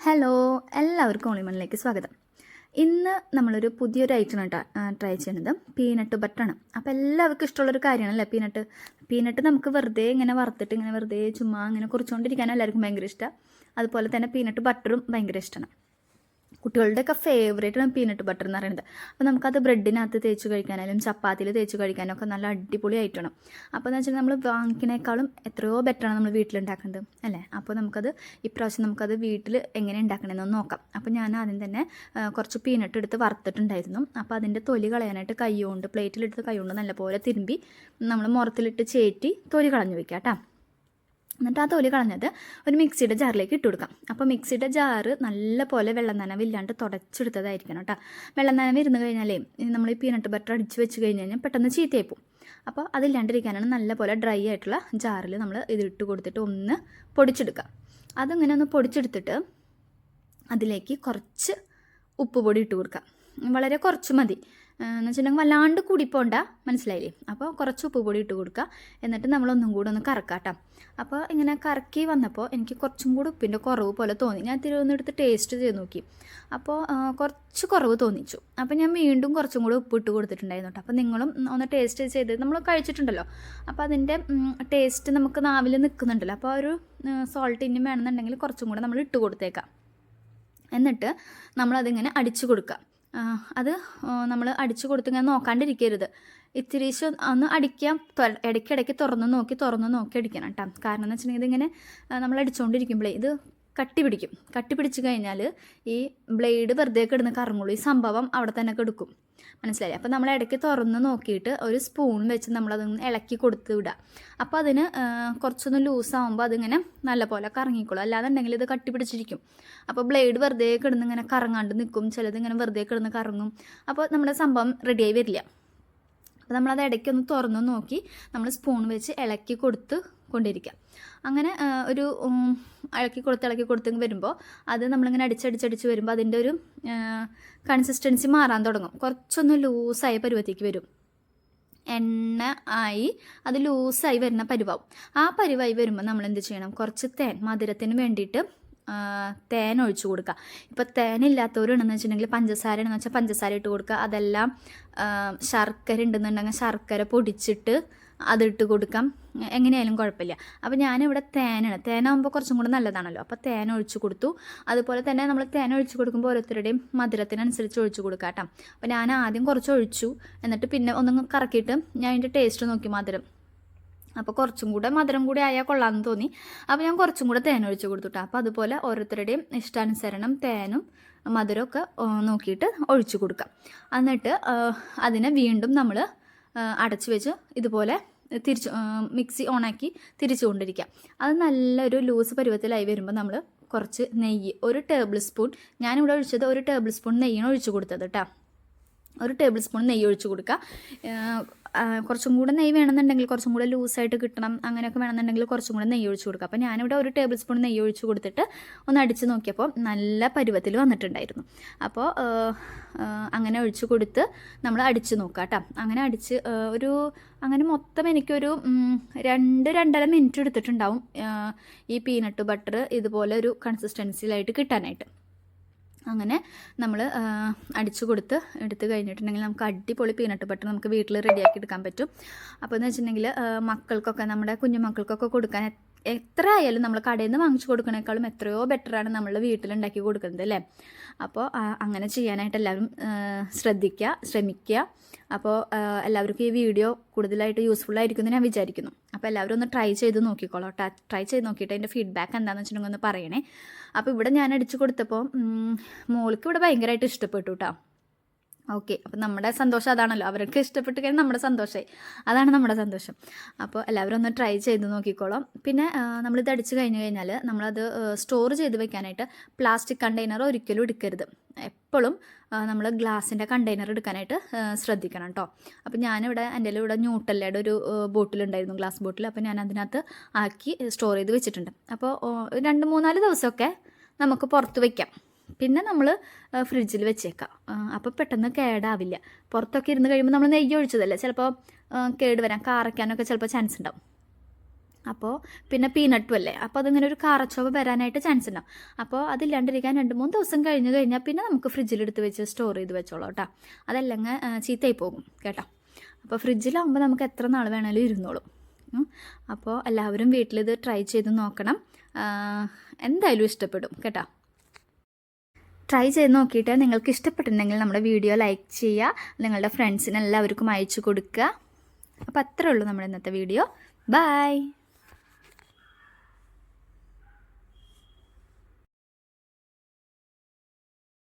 Hello, എല്ലാവർക്കും ഓളിമണിലേക്ക് സ്വാഗതം. ഇന്ന് നമ്മളൊരു പുതിയൊരു ഐറ്റമാണ് ട്രൈ ചെയ്യുന്നത്. പീനട്ട് ബട്ടറാണ്. അപ്പോൾ എല്ലാവർക്കും ഇഷ്ടമുള്ളൊരു കാര്യമാണല്ലേ പീനട്ട് നമുക്ക് വെറുതെ ഇങ്ങനെ വറുത്തിട്ട് ഇങ്ങനെ വെറുതെ ചുമ്മാ ഇങ്ങനെ കുറിച്ചുകൊണ്ടിരിക്കാനും എല്ലാവർക്കും ഭയങ്കര ഇഷ്ടമാണ്. അതുപോലെ തന്നെ പീനട്ട് ബട്ടറും ഭയങ്കര ഇഷ്ടമാണ്. കുട്ടികളുടെയൊക്കെ ഫേവറേറ്റാണ് പീനട്ട് ബട്ടർ എന്ന് പറയുന്നത്. അപ്പോൾ നമുക്കത് ബ്രെഡിനകത്ത് തേച്ച് കഴിക്കാനായാലും ചപ്പാത്തിയിൽ തേച്ച് കഴിക്കാനും ഒക്കെ നല്ല അടിപൊളി ആയിട്ടാണ്. അപ്പോൾ എന്ന് വെച്ചാൽ നമ്മൾ വാങ്ങിക്കുന്നേക്കാളും എത്രയോ ബെറ്ററാണ് നമ്മൾ വീട്ടിലുണ്ടാക്കുന്നത് അല്ലേ. അപ്പോൾ ഇപ്രാവശ്യം നമുക്കത് വീട്ടിൽ എങ്ങനെ ഉണ്ടാക്കണമെന്ന് നോക്കാം. അപ്പോൾ ഞാൻ ആദ്യം തന്നെ കുറച്ച് പീനട്ട് എടുത്ത് വറുത്തിട്ടുണ്ടായിരുന്നു. അപ്പോൾ അതിൻ്റെ തൊലി കളയാനായിട്ട് കൈകൊണ്ട് പ്ലേറ്റിലെടുത്ത് കൈകൊണ്ട് നല്ലപോലെ തിരുമ്പി നമ്മൾ മുറത്തിലിട്ട് ചേറ്റി തൊലി കളഞ്ഞു വയ്ക്കാം കേട്ടോ. എന്നിട്ട് ആ തൊലി കളഞ്ഞത് ഒരു മിക്സിയുടെ ജാറിലേക്ക് ഇട്ട് കൊടുക്കാം. അപ്പോൾ മിക്സിയുടെ ജാറ് നല്ല പോലെ വെള്ളം നനവില്ലാണ്ട് തുടച്ചെടുത്തതായിരിക്കണം കേട്ടോ. വെള്ളം നനവ് ഇരുന്ന് കഴിഞ്ഞാലേ നമ്മൾ ഈ പീനട്ട് ബട്ടർ അടിച്ച് വെച്ച് കഴിഞ്ഞാൽ പെട്ടെന്ന് ചീത്തയായി പോകും. അപ്പോൾ അതില്ലാണ്ടിരിക്കാനാണ് നല്ല പോലെ ഡ്രൈ ആയിട്ടുള്ള ജാറിൽ നമ്മൾ ഇതിട്ട് കൊടുത്തിട്ട് ഒന്ന് പൊടിച്ചെടുക്കാം. അതിങ്ങനെ ഒന്ന് പൊടിച്ചെടുത്തിട്ട് അതിലേക്ക് കുറച്ച് ഉപ്പ് പൊടി ഇട്ട് കൊടുക്കാം. വളരെ കുറച്ച് മതി എന്ന് വെച്ചിട്ടുണ്ടെങ്കിൽ വല്ലാണ്ട് കൂടിപ്പോണ്ട, മനസ്സിലായില്ലേ. അപ്പോൾ കുറച്ച് ഉപ്പ് പൊടി ഇട്ട് കൊടുക്കുക. എന്നിട്ട് നമ്മളൊന്നും കൂടെ ഒന്ന് കറക്കാട്ടോ. അപ്പോൾ ഇങ്ങനെ കറക്കി വന്നപ്പോൾ എനിക്ക് കുറച്ചും കൂടി ഉപ്പിൻ്റെ കുറവ് പോലെ തോന്നി. ഞാൻ തിരുവനന്തപുരത്ത് ടേസ്റ്റ് ചെയ്ത് നോക്കി. അപ്പോൾ കുറച്ച് കുറവ് തോന്നിച്ചു. അപ്പോൾ ഞാൻ വീണ്ടും കുറച്ചും കൂടി ഉപ്പ് ഇട്ട് കൊടുത്തിട്ടുണ്ടായിരുന്നു കേട്ടോ. അപ്പോൾ നിങ്ങളും ഒന്ന് ടേസ്റ്റ് ചെയ്ത് നമ്മൾ കഴിച്ചിട്ടുണ്ടല്ലോ. അപ്പോൾ അതിൻ്റെ ടേസ്റ്റ് നമുക്ക് നാവിൽ നിൽക്കുന്നുണ്ടല്ലോ. അപ്പോൾ ഒരു സോൾട്ട് ഇനി വേണമെന്നുണ്ടെങ്കിൽ കുറച്ചും കൂടെ നമ്മൾ ഇട്ട് കൊടുത്തേക്കാം. എന്നിട്ട് നമ്മളതിങ്ങനെ അടിച്ചു കൊടുക്കുക. അത് നമ്മൾ അടിച്ചു കൊടുത്തിങ്ങനെ നോക്കാണ്ടിരിക്കരുത്. ഇത്തിരീശ് ഒന്ന് അടിക്കാം. ഇടയ്ക്കിടയ്ക്ക് തുറന്ന് നോക്കി അടിക്കണം കേട്ടോ. കാരണം എന്ന് വെച്ചിട്ടുണ്ടെങ്കിൽ ഇതിങ്ങനെ നമ്മൾ അടിച്ചുകൊണ്ടിരിക്കുമ്പോഴേ ഇത് കട്ടി പിടിച്ച് കഴിഞ്ഞാൽ ഈ ബ്ലേഡ് വെറുതെ കിടന്ന് കറങ്ങുള്ളൂ. ഈ സംഭവം അവിടെ തന്നെ കിടക്കും, മനസ്സിലായി. അപ്പോൾ നമ്മൾ ഇടയ്ക്ക് തുറന്ന് നോക്കിയിട്ട് ഒരു സ്പൂൺ വെച്ച് നമ്മളതൊന്ന് ഇളക്കി കൊടുത്ത് വിടുക. അപ്പോൾ അതിന് കുറച്ചൊന്ന് ലൂസാകുമ്പോൾ അതിങ്ങനെ നല്ലപോലെ കറങ്ങിക്കോളും. അല്ലാന്നുണ്ടെങ്കിൽ ഇത് കട്ടി പിടിച്ചിരിക്കും. അപ്പോൾ ബ്ലേഡ് വെറുതെ കിടന്ന് ഇങ്ങനെ കറങ്ങാണ്ട് നിൽക്കും. ചിലത് ഇങ്ങനെ വെറുതെ കിടന്ന് കറങ്ങും. അപ്പോൾ നമ്മുടെ സംഭവം റെഡിയായി വരില്ല. അപ്പോൾ നമ്മളത് ഇടയ്ക്കൊന്ന് തുറന്ന് നോക്കി നമ്മൾ സ്പൂൺ വെച്ച് ഇളക്കി കൊണ്ടിരിക്കുക. അങ്ങനെ ഒരു ഇളക്കി കൊടുത്ത് വരുമ്പോൾ അത് നമ്മളിങ്ങനെ അടിച്ചടിച്ച് വരുമ്പോൾ അതിൻ്റെ ഒരു കൺസിസ്റ്റൻസി മാറാൻ തുടങ്ങും. കുറച്ചൊന്ന് ലൂസായ പരുവത്തേക്ക് വരും. എണ്ണ ആയി അത് ലൂസായി വരുന്ന പരുവാവും. ആ പരുവായി വരുമ്പോൾ നമ്മൾ എന്ത് ചെയ്യണം, കുറച്ച് മധുരത്തിന് വേണ്ടിയിട്ട് തേൻ ഒഴിച്ചു കൊടുക്കുക. ഇപ്പോൾ തേനില്ലാത്തവരുണ്ടെന്ന് വെച്ചിട്ടുണ്ടെങ്കിൽ പഞ്ചസാരയാണെന്ന് വെച്ചാൽ പഞ്ചസാര ഇട്ട് കൊടുക്കുക. അതെല്ലാം ശർക്കര ഉണ്ടെന്നുണ്ടെങ്കിൽ ശർക്കര പൊടിച്ചിട്ട് അതിട്ട് കൊടുക്കാം. എങ്ങനെയായാലും കുഴപ്പമില്ല. അപ്പോൾ ഞാനിവിടെ തേനാകുമ്പോൾ കുറച്ചും കൂടെ നല്ലതാണല്ലോ. അപ്പോൾ തേൻ ഒഴിച്ചു കൊടുത്തു. അതുപോലെ തന്നെ നമ്മൾ തേൻ ഒഴിച്ചു കൊടുക്കുമ്പോൾ ഓരോരുത്തരുടെയും മധുരത്തിനനുസരിച്ച് ഒഴിച്ചു കൊടുക്കാം കേട്ടോ. അപ്പോൾ ഞാൻ ആദ്യം കുറച്ച് ഒഴിച്ചു. എന്നിട്ട് പിന്നെ ഒന്നും കറക്കിയിട്ട് ഞാൻ അതിൻ്റെ ടേസ്റ്റ് നോക്കി മധുരം. അപ്പോൾ കുറച്ചും കൂടെ മധുരം കൂടി ആയാൽ കൊള്ളാമെന്ന് തോന്നി. അപ്പോൾ ഞാൻ കുറച്ചും കൂടെ തേൻ ഒഴിച്ച് കൊടുത്തുട്ടോ. അപ്പോൾ അതുപോലെ ഓരോരുത്തരുടെയും ഇഷ്ടാനുസരണം തേനും മധുരമൊക്കെ നോക്കിയിട്ട് ഒഴിച്ചു കൊടുക്കാം. എന്നിട്ട് അതിനെ വീണ്ടും നമ്മൾ അടച്ചു വെച്ച് ഇതുപോലെ മിക്സി ഓണാക്കി തിരിച്ചു കൊണ്ടിരിക്കുക. അത് നല്ലൊരു ലൂസ് പരുവത്തിലായി വരുമ്പോൾ നമ്മൾ കുറച്ച് നെയ്യ്, 1 ടേബിൾ സ്പൂൺ, ഞാനിവിടെ ഒഴിച്ചത് 1 ടേബിൾ സ്പൂൺ നെയ്യാണ് ഒഴിച്ചു കൊടുത്തത് കേട്ടോ. 1 ടേബിൾ സ്പൂൺ നെയ്യ് ഒഴിച്ച് കൊടുക്കുക. കുറച്ചും കൂടെ നെയ്യ് വേണമെന്നുണ്ടെങ്കിൽ കുറച്ചും കൂടെ ലൂസായിട്ട് കിട്ടണം, അങ്ങനെയൊക്കെ വേണമെന്നുണ്ടെങ്കിൽ കുറച്ചും കൂടെ നെയ്യ് ഒഴിച്ച് കൊടുക്കുക. അപ്പോൾ ഞാനിവിടെ 1 ടേബിൾ സ്പൂൺ നെയ്യ് ഒഴിച്ച് കൊടുത്തിട്ട് ഒന്ന് അടിച്ച് നോക്കിയപ്പോൾ നല്ല പരുവത്തിൽ വന്നിട്ടുണ്ടായിരുന്നു. അപ്പോൾ അങ്ങനെ ഒഴിച്ച് കൊടുത്ത് നമ്മൾ അടിച്ച് നോക്കുക കേട്ടോ. അങ്ങനെ അടിച്ച് അങ്ങനെ മൊത്തം എനിക്കൊരു 2-2.5 മിനിറ്റ് എടുത്തിട്ടുണ്ടാവും ഈ പീനട്ട് ബട്ടർ ഇതുപോലെ ഒരു കൺസിസ്റ്റൻസിയിലായിട്ട് കിട്ടാനായിട്ട്. അങ്ങനെ നമ്മൾ അടിച്ചു എടുത്ത് കഴിഞ്ഞിട്ടുണ്ടെങ്കിൽ നമുക്ക് അടിപൊളി പീനട്ട് ബട്ടർ നമുക്ക് വീട്ടിൽ റെഡിയാക്കി എടുക്കാൻ പറ്റും. അപ്പോൾ എന്ന് വെച്ചിട്ടുണ്ടെങ്കിൽ മക്കൾക്കൊക്കെ, നമ്മുടെ കുഞ്ഞുമക്കൾക്കൊക്കെ കൊടുക്കാൻ എത്ര ആയാലും നമ്മൾ കടയിൽ നിന്ന് വാങ്ങിച്ചു കൊടുക്കണേക്കാളും എത്രയോ ബെറ്ററാണ് നമ്മൾ വീട്ടിലുണ്ടാക്കി കൊടുക്കുന്നത് അല്ലേ. അപ്പോൾ അങ്ങനെ ചെയ്യാനായിട്ട് എല്ലാവരും ശ്രമിക്കുക. അപ്പോൾ എല്ലാവർക്കും ഈ വീഡിയോ കൂടുതലായിട്ട് യൂസ്ഫുൾ ആയിരിക്കുമെന്ന് ഞാൻ വിചാരിക്കുന്നു. അപ്പോൾ എല്ലാവരും ഒന്ന് ട്രൈ ചെയ്ത് നോക്കിക്കോളൂ കേട്ടോ. ട്രൈ ചെയ്ത് നോക്കിയിട്ട് അതിൻ്റെ ഫീഡ്ബാക്ക് എന്താണെന്ന് വെച്ചിട്ടുണ്ടെങ്കിൽ ഒന്ന് പറയണേ. അപ്പോൾ ഇവിടെ ഞാൻ അടിച്ചു കൊടുത്തപ്പോൾ മോൾക്ക് ഇവിടെ ഭയങ്കരമായിട്ട് ഇഷ്ടപ്പെട്ടു കേട്ടോ. ഓക്കെ, അപ്പോൾ നമ്മുടെ സന്തോഷം അതാണല്ലോ. അവർക്ക് ഇഷ്ടപ്പെട്ട് കഴിഞ്ഞാൽ നമ്മുടെ സന്തോഷമായി, അതാണ് നമ്മുടെ സന്തോഷം. അപ്പോൾ എല്ലാവരും ഒന്ന് ട്രൈ ചെയ്ത് നോക്കിക്കോളാം. പിന്നെ നമ്മളിത് അടിച്ച് കഴിഞ്ഞാൽ നമ്മളത് സ്റ്റോർ ചെയ്ത് വെക്കാനായിട്ട് പ്ലാസ്റ്റിക് കണ്ടെയ്നർ ഒരിക്കലും എടുക്കരുത്. എപ്പോഴും നമ്മൾ ഗ്ലാസിൻ്റെ കണ്ടെയ്നർ എടുക്കാനായിട്ട് ശ്രദ്ധിക്കണം കേട്ടോ. അപ്പോൾ ഞാനിവിടെ എൻ്റെ ഇവിടെ ന്യൂട്ടല്ലയുടെ ഒരു ബോട്ടിലുണ്ടായിരുന്നു, ഗ്ലാസ് ബോട്ടിൽ. അപ്പോൾ ഞാൻ അതിനകത്ത് ആക്കി സ്റ്റോർ ചെയ്ത് വെച്ചിട്ടുണ്ട്. അപ്പോൾ 2-3-4 ദിവസമൊക്കെ നമുക്ക് പുറത്ത് വയ്ക്കാം. പിന്നെ നമ്മൾ ഫ്രിഡ്ജിൽ വെച്ചേക്കാം. അപ്പോൾ പെട്ടെന്ന് കേടാവില്ല. പുറത്തൊക്കെ ഇരുന്ന് കഴിയുമ്പോൾ നമ്മൾ നെയ്യ് ഒഴിച്ചതല്ലേ, ചിലപ്പോൾ കേട് വരാൻ കാറയ്ക്കാനൊക്കെ ചിലപ്പോൾ ചാൻസ് ഉണ്ടാവും. അപ്പോൾ പിന്നെ പീനട്ടും അല്ലേ, അപ്പോൾ അതിങ്ങനെ ഒരു കാറച്ചോവ വരാനായിട്ട് ചാൻസ് ഉണ്ടാവും. അപ്പോൾ അതില്ലാണ്ടിരിക്കാൻ 2-3 ദിവസം കഴിഞ്ഞ് കഴിഞ്ഞാൽ പിന്നെ നമുക്ക് ഫ്രിഡ്ജിലെടുത്ത് വെച്ച് സ്റ്റോർ ചെയ്ത് വെച്ചോളാം കേട്ടോ. അതല്ലെങ്കിൽ ചീത്തയായി പോകും കേട്ടോ. അപ്പോൾ ഫ്രിഡ്ജിലാവുമ്പോൾ നമുക്ക് എത്ര നാൾ വേണമെങ്കിലും ഇരുന്നോളും. അപ്പോൾ എല്ലാവരും വീട്ടിലിത് ട്രൈ ചെയ്ത് നോക്കണം, എന്തായാലും ഇഷ്ടപ്പെടും കേട്ടോ. ട്രൈ ചെയ്ത് നോക്കിയിട്ട് നിങ്ങൾക്ക് ഇഷ്ടപ്പെട്ടിട്ടുണ്ടെങ്കിൽ നമ്മുടെ വീഡിയോ ലൈക്ക് ചെയ്യുക, നിങ്ങളുടെ ഫ്രണ്ട്സിന് എല്ലാവർക്കും അയച്ചു കൊടുക്കുക. അപ്പോൾ അത്രേ ഉള്ളൂ നമ്മുടെ ഇന്നത്തെ വീഡിയോ. ബൈ.